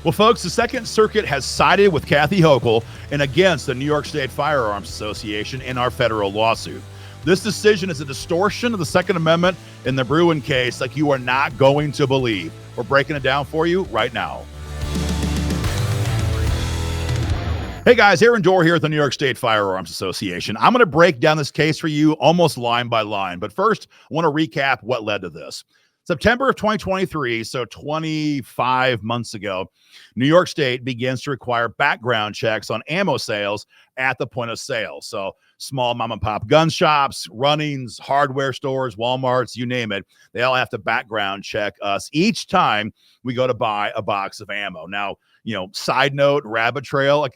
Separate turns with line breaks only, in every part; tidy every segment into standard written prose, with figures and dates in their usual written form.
Well, folks, the Second Circuit has sided with Kathy Hochul and against the New York State Firearms Association in our federal lawsuit. This decision is a distortion of the Second Amendment in the Bruen case like you are not going to believe. We're breaking it down for you right now. Hey guys, Aaron Dorr here at the New York State Firearms Association. I'm going to break down this case for you almost line by line, but first I want to recap what led to this. September of 2023, so 25 months ago, New York State begins to require background checks on ammo sales at the point of sale. So small mom and pop gun shops, run-ins, hardware stores, Walmarts, you name it, they all have to background check us each time we go to buy a box of ammo. Now, side note, rabbit trail,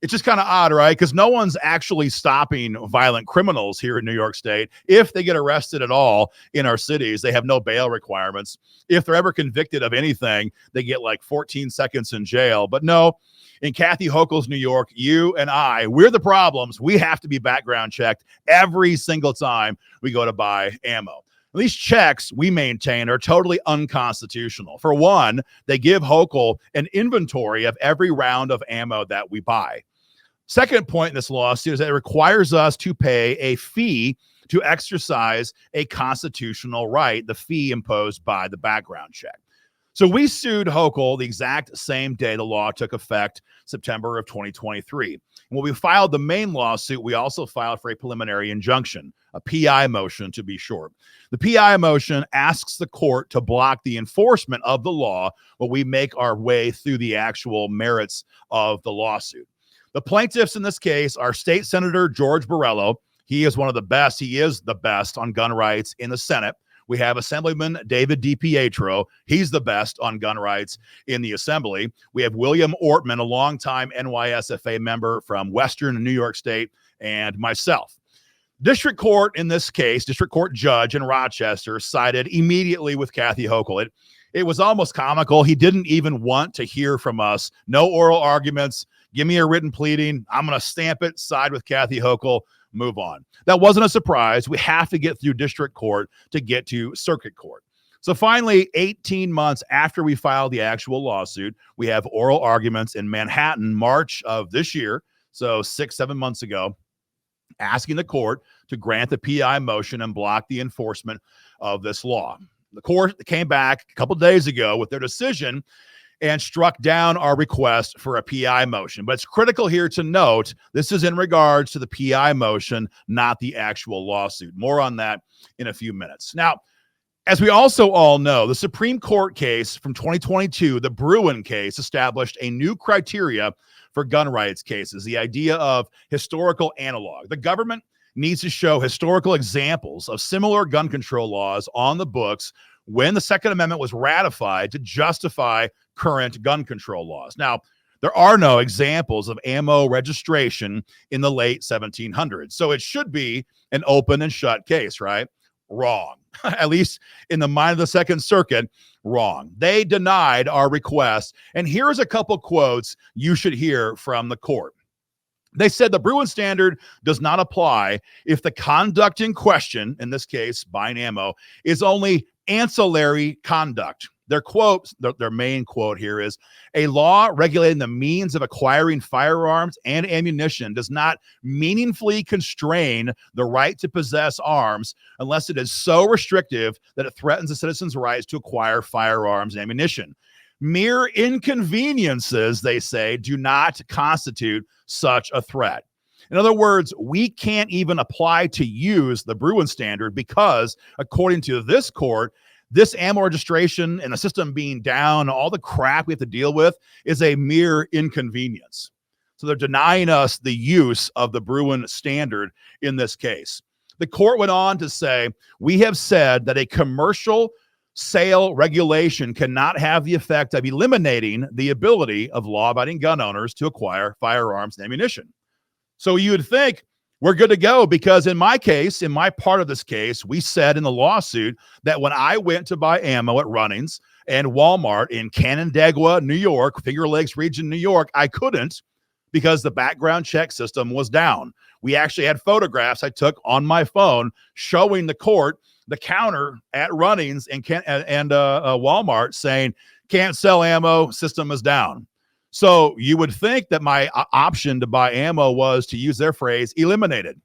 it's just kind of odd, right? Because no one's actually stopping violent criminals here in New York State. If they get arrested at all in our cities, they have no bail requirements. If they're ever convicted of anything, they get like 14 seconds in jail. But no, in Kathy Hochul's New York, you and we're the problems. We have to be background checked every single time we go to buy ammo. These checks we maintain are totally unconstitutional. For one, they give Hochul an inventory of every round of ammo that we buy. Second point in this lawsuit is that it requires us to pay a fee to exercise a constitutional right, the fee imposed by the background check. So we sued Hochul the exact same day the law took effect, September of 2023. When we filed the main lawsuit, we also filed for a preliminary injunction, a PI motion to be short. The PI motion asks the court to block the enforcement of the law while we make our way through the actual merits of the lawsuit. The plaintiffs in this case are State Senator George Borrello. He is one of the best. He is the best on gun rights in the Senate. We have Assemblyman David DiPietro. He's the best on gun rights in the Assembly. We have William Ortman, a longtime NYSFA member from Western New York State, and myself. District Court in this case, District Court judge in Rochester, sided immediately with Kathy Hochul. It was almost comical. He didn't even want to hear from us. No oral arguments. Give me a written pleading. I'm going to stamp it, side with Kathy Hochul, move on. That wasn't a surprise. We have to get through District Court to get to Circuit Court. So finally, 18 months after we filed the actual lawsuit, we have oral arguments in Manhattan, March of this year, so 6-7 months ago, asking the court to grant the PI motion and block the enforcement of this law. The court came back a couple days ago with their decision and struck down our request for a PI motion. But it's critical here to note, this is in regards to the PI motion, not the actual lawsuit. More on that in a few minutes. Now, as we also all know, the Supreme Court case from 2022, the Bruen case, established a new criteria for gun rights cases, the idea of historical analog. The government needs to show historical examples of similar gun control laws on the books when the Second Amendment was ratified to justify current gun control laws. Now, there are no examples of ammo registration in the late 1700s, so it should be an open and shut case, right? Wrong. At least in the mind of the Second Circuit, wrong. They denied our request, and here's a couple quotes you should hear from the court. They said the Bruen standard does not apply if the conduct in question, in this case, buying ammo, is only ancillary conduct. Their quote, their main quote here is, a law regulating the means of acquiring firearms and ammunition does not meaningfully constrain the right to possess arms unless it is so restrictive that it threatens a citizen's rights to acquire firearms and ammunition. Mere inconveniences, they say, do not constitute such a threat. In other words, we can't even apply to use the Bruen standard because, according to this court, this ammo registration and the system being down, all the crap we have to deal with is a mere inconvenience. So they're denying us the use of the Bruen standard in this case. The court went on to say, we have said that a commercial sale regulation cannot have the effect of eliminating the ability of law-abiding gun owners to acquire firearms and ammunition. So you would think we're good to go because in my case, in my part of this case, we said in the lawsuit that when I went to buy ammo at Runnings and Walmart in Canandaigua, New York, Finger Lakes region, New York, I couldn't because the background check system was down. We actually had photographs I took on my phone showing the court the counter at Runnings and Walmart saying, can't sell ammo, system is down. So you would think that my option to buy ammo was, to use their phrase, eliminated.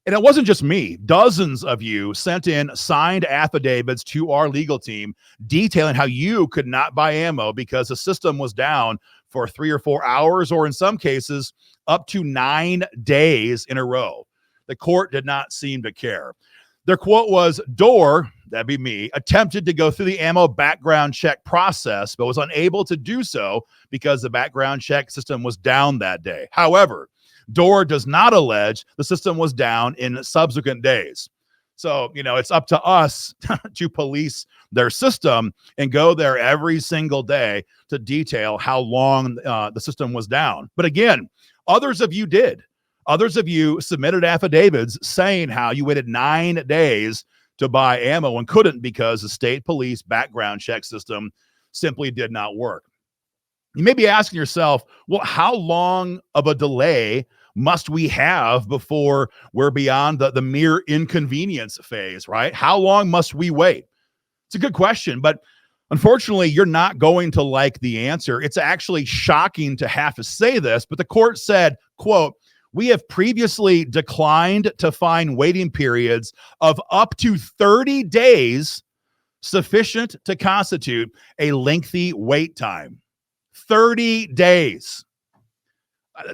And it wasn't just me. Dozens of you sent in signed affidavits to our legal team detailing how you could not buy ammo because the system was down for 3 or 4 hours, or in some cases, up to 9 days in a row. The court did not seem to care. Their quote was, Door, that'd be me, attempted to go through the ammo background check process, but was unable to do so because the background check system was down that day. However, Door does not allege the system was down in subsequent days. So, it's up to us to police their system and go there every single day to detail how long the system was down. But again, others of you did. Others of you submitted affidavits saying how you waited 9 days to buy ammo and couldn't because the state police background check system simply did not work. You may be asking yourself, well, how long of a delay must we have before we're beyond the mere inconvenience phase, right? How long must we wait? It's a good question, but unfortunately, you're not going to like the answer. It's actually shocking to have to say this, but the court said, quote, we have previously declined to find waiting periods of up to 30 days sufficient to constitute a lengthy wait time. 30 days.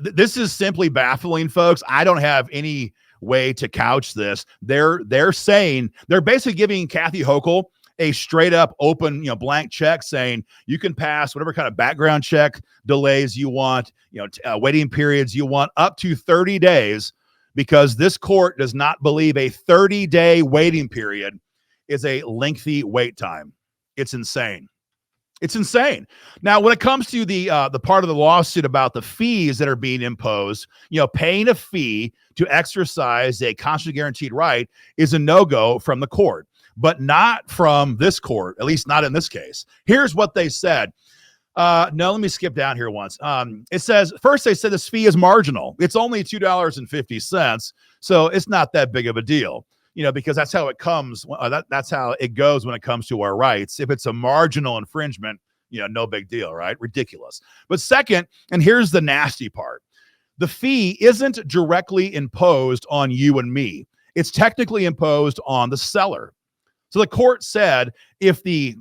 This is simply baffling, folks. I don't have any way to couch this. They're saying, they're basically giving Kathy Hochul a straight up open, blank check saying you can pass whatever kind of background check delays you want, waiting periods you want, up to 30 days, because this court does not believe a 30-day waiting period is a lengthy wait time. It's insane. It's insane. Now, when it comes to the part of the lawsuit about the fees that are being imposed, paying a fee to exercise a constitutionally guaranteed right is a no-go from the court, but not from this court, at least not in this case. Here's what they said. No, let me skip down here once. It says, first they said this fee is marginal. It's only $2.50, so it's not that big of a deal. Because that's how it comes. That's how it goes when it comes to our rights. If it's a marginal infringement, no big deal, right? Ridiculous. But second, and here's the nasty part, the fee isn't directly imposed on you and me. It's technically imposed on the seller. So the court said, if the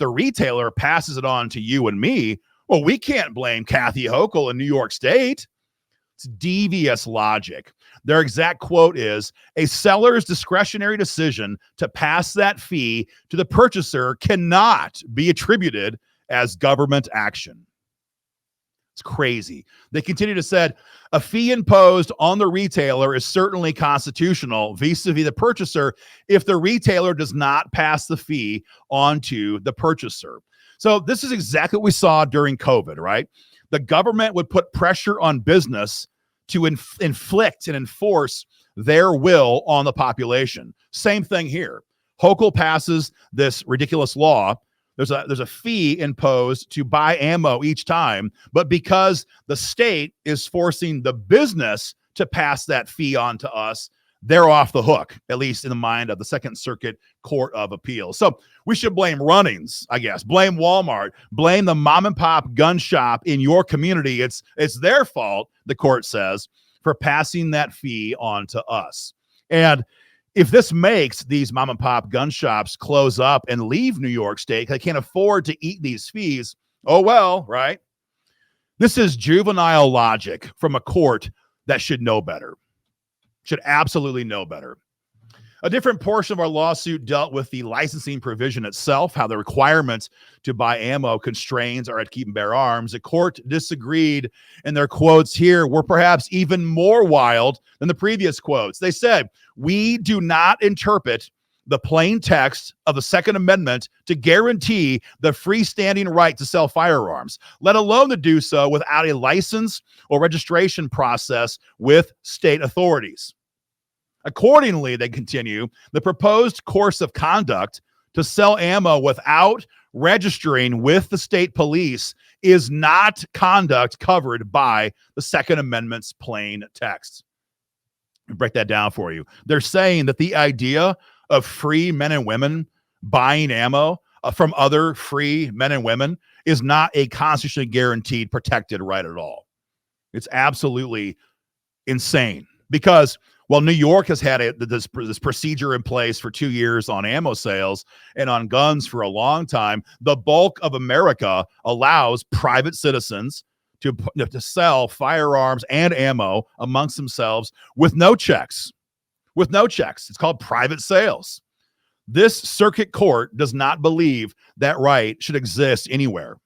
retailer passes it on to you and me, well, we can't blame Kathy Hochul in New York State. It's devious logic. Their exact quote is, a seller's discretionary decision to pass that fee to the purchaser cannot be attributed as government action. It's crazy. They continue to say, a fee imposed on the retailer is certainly constitutional vis-a-vis the purchaser if the retailer does not pass the fee on to the purchaser. So this is exactly what we saw during COVID, right? The government would put pressure on business to inflict and enforce their will on the population. Same thing here. Hochul passes this ridiculous law. There's a fee imposed to buy ammo each time, but because the state is forcing the business to pass that fee on to us, they're off the hook, at least in the mind of the Second Circuit Court of Appeals. So we should blame Runnings, I guess. Blame Walmart. Blame the mom and pop gun shop in your community. It's their fault, the court says, for passing that fee on to us. And if this makes these mom and pop gun shops close up and leave New York State, they can't afford to eat these fees, oh well, right? This is juvenile logic from a court that should know better. Should absolutely know better. A different portion of our lawsuit dealt with the licensing provision itself, how the requirements to buy ammo constraints are at keep and bear arms. The court disagreed, and their quotes here were perhaps even more wild than the previous quotes. They said, we do not interpret the plain text of the Second Amendment to guarantee the freestanding right to sell firearms, let alone to do so without a license or registration process with state authorities. Accordingly, they continue, the proposed course of conduct to sell ammo without registering with the state police is not conduct covered by the Second Amendment's plain text. I'll break that down for you. They're saying that the idea of free men and women buying ammo from other free men and women is not a constitutionally guaranteed protected right at all. It's absolutely insane because, well, New York has had this procedure in place for 2 years on ammo sales and on guns for a long time. The bulk of America allows private citizens to sell firearms and ammo amongst themselves with no checks. With no checks. It's called private sales. This circuit court does not believe that right should exist anywhere.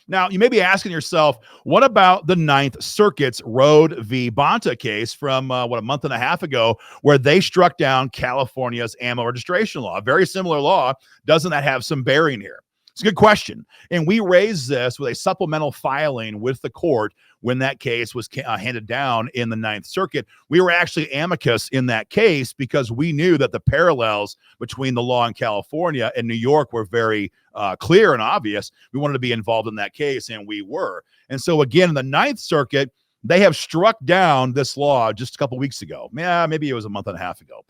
Now, you may be asking yourself, what about the Ninth Circuit's Road v. Bonta case from, a month and a half ago, where they struck down California's ammo registration law? A very similar law. Doesn't that have some bearing here? It's a good question. And we raised this with a supplemental filing with the court when that case was handed down in the Ninth Circuit. We were actually amicus in that case because we knew that the parallels between the law in California and New York were very clear and obvious. We wanted to be involved in that case, and we were. And so, again, in the Ninth Circuit, they have struck down this law just a couple weeks ago. Yeah, maybe it was a month and a half ago.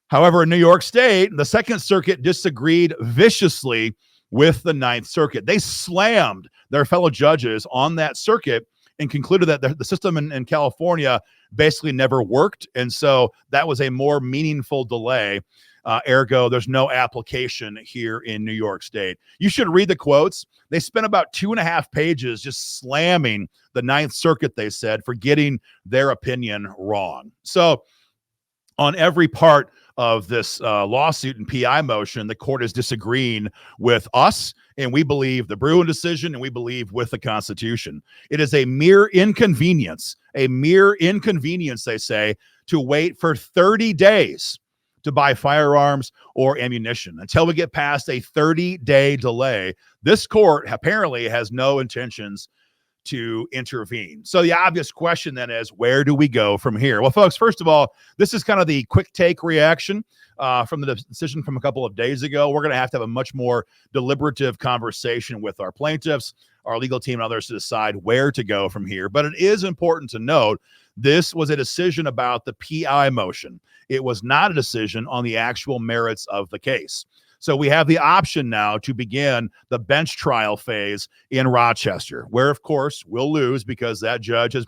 However, in New York State, the Second Circuit disagreed viciously with the Ninth Circuit. They slammed their fellow judges on that circuit and concluded that the system in California basically never worked. And so that was a more meaningful delay. Ergo, there's no application here in New York State. You should read the quotes. They spent about 2.5 pages just slamming the Ninth Circuit, they said, for getting their opinion wrong. So on every part of this lawsuit and PI motion, the court is disagreeing with us, and we believe the Bruen decision, and we believe with the Constitution. It is a mere inconvenience, they say, to wait for 30 days to buy firearms or ammunition. Until we get past a 30-day delay, this court apparently has no intentions to intervene. So the obvious question then is, where do we go from here? Well, folks, first of all, this is kind of the quick take reaction from the decision from a couple of days ago. We're going to have a much more deliberative conversation with our plaintiffs, our legal team, and others to decide where to go from here. But it is important to note this was a decision about the PI motion. It was not a decision on the actual merits of the case. So we have the option now to begin the bench trial phase in Rochester, where, of course, we'll lose because that judge has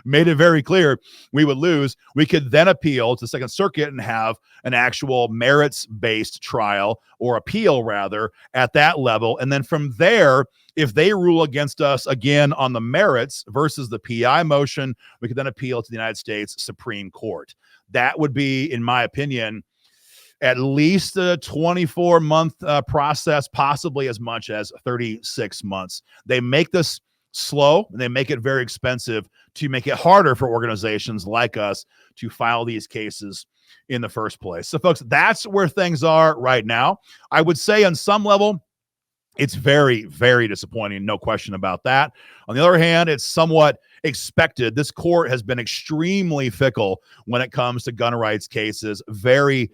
made it very clear we would lose. We could then appeal to the Second Circuit and have an actual merits-based trial, or appeal rather, at that level. And then from there, if they rule against us again on the merits versus the PI motion, we could then appeal to the United States Supreme Court. That would be, in my opinion, at least a 24-month process, possibly as much as 36 months. They make this slow, and they make it very expensive to make it harder for organizations like us to file these cases in the first place. So, folks, that's where things are right now. I would say on some level, it's very, very disappointing. No question about that. On the other hand, it's somewhat expected. This court has been extremely fickle when it comes to gun rights cases. Very,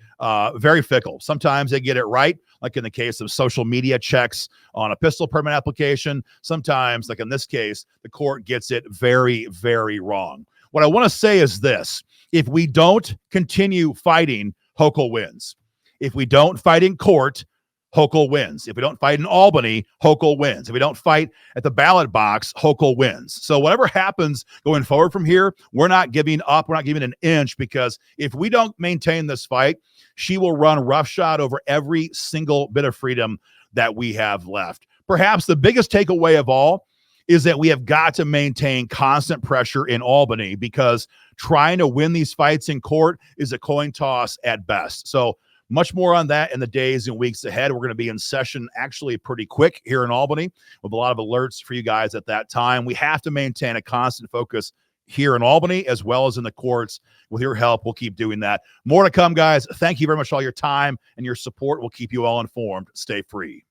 very fickle. Sometimes they get it right, like in the case of social media checks on a pistol permit application. Sometimes, like in this case, the court gets it very, very wrong. What I want to say is this: if we don't continue fighting, Hochul wins. If we don't fight in court, Hochul wins. If we don't fight in Albany, Hochul wins. If we don't fight at the ballot box, Hochul wins. So whatever happens going forward from here, we're not giving up. We're not giving an inch, because if we don't maintain this fight, she will run roughshod over every single bit of freedom that we have left. Perhaps the biggest takeaway of all is that we have got to maintain constant pressure in Albany, because trying to win these fights in court is a coin toss at best. So much more on that in the days and weeks ahead. We're going to be in session actually pretty quick here in Albany with a lot of alerts for you guys at that time. We have to maintain a constant focus here in Albany as well as in the courts. With your help, we'll keep doing that. More to come, guys. Thank you very much for all your time and your support. We'll keep you all informed. Stay free.